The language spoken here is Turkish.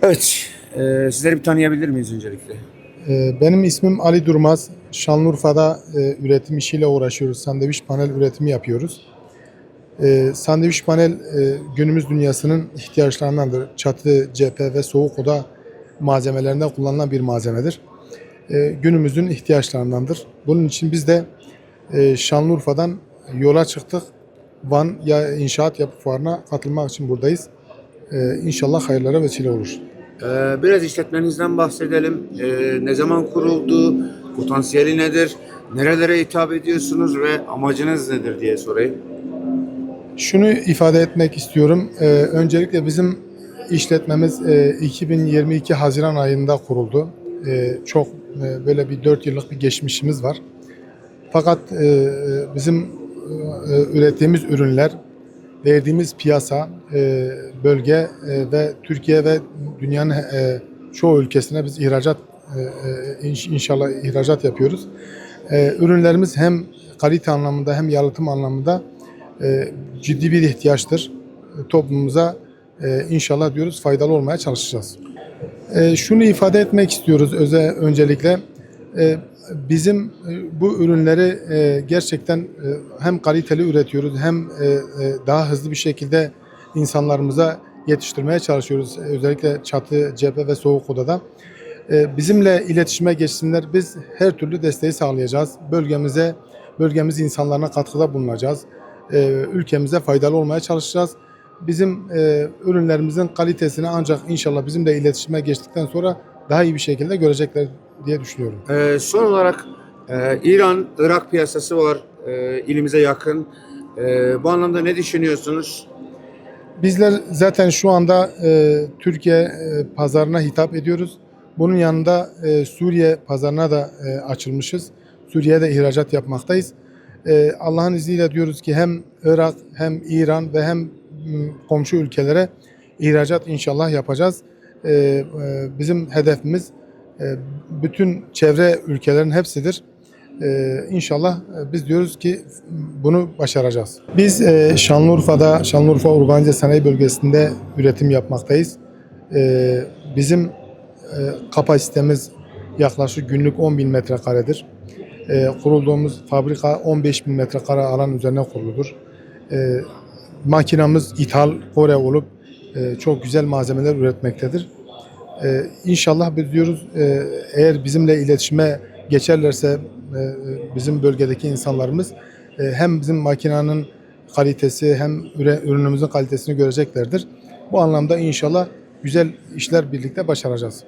Evet, sizleri bir tanıyabilir miyiz öncelikle? Benim ismim Ali Durmaz. Şanlıurfa'da üretim işiyle uğraşıyoruz. Sandviç panel üretimi yapıyoruz. Sandviç panel günümüz dünyasının ihtiyaçlarındandır. Çatı, cephe ve soğuk oda malzemelerinde kullanılan bir malzemedir. Günümüzün ihtiyaçlarındandır. Bunun için biz de Şanlıurfa'dan yola çıktık. Van ya İnşaat Yapı Fuarı'na katılmak için buradayız. İnşallah hayırlara vesile olur. Biraz işletmenizden bahsedelim. Ne zaman kuruldu, potansiyeli nedir, nerelere hitap ediyorsunuz ve amacınız nedir diye sorayım. Şunu ifade etmek istiyorum. Öncelikle bizim işletmemiz 2022 Haziran ayında kuruldu. Çok böyle bir 4 yıllık bir geçmişimiz var. Fakat bizim ürettiğimiz ürünler, verdiğimiz piyasa, bölge ve Türkiye ve dünyanın çoğu ülkesine biz inşallah ihracat yapıyoruz. Ürünlerimiz hem kalite anlamında hem yalıtım anlamında ciddi bir ihtiyaçtır. Toplumumuza inşallah diyoruz faydalı olmaya çalışacağız. Şunu ifade etmek istiyoruz öncelikle. Bizim bu ürünleri gerçekten hem kaliteli üretiyoruz hem daha hızlı bir şekilde insanlarımıza yetiştirmeye çalışıyoruz. Özellikle çatı, cephe ve soğuk odada. Bizimle iletişime geçsinler. Biz her türlü desteği sağlayacağız. Bölgemiz insanlarına katkıda bulunacağız. Ülkemize faydalı olmaya çalışacağız. Bizim ürünlerimizin kalitesini ancak inşallah bizimle iletişime geçtikten sonra daha iyi bir şekilde görecekler diye düşünüyorum. Son olarak İran-Irak piyasası var, ilimize yakın. Bu anlamda ne düşünüyorsunuz? Bizler zaten şu anda Türkiye pazarına hitap ediyoruz. Bunun yanında Suriye pazarına da açılmışız. Suriye'ye de ihracat yapmaktayız. Allah'ın izniyle diyoruz ki hem Irak hem İran ve hem komşu ülkelere ihracat inşallah yapacağız. Bizim hedefimiz bütün çevre ülkelerin hepsidir. İnşallah biz diyoruz ki bunu başaracağız. Biz Şanlıurfa Organize Sanayi Bölgesi'nde üretim yapmaktayız. Bizim kapasitemiz yaklaşık günlük 10.000 metrekaredir. Kurulduğumuz fabrika 15.000 metrekare alan üzerine kuruludur. Makinamız ithal Kore olup çok güzel malzemeler üretmektedir. İnşallah biz diyoruz eğer bizimle iletişime geçerlerse bizim bölgedeki insanlarımız hem bizim makinenin kalitesi hem ürünümüzün kalitesini göreceklerdir. Bu anlamda inşallah güzel işler birlikte başaracağız.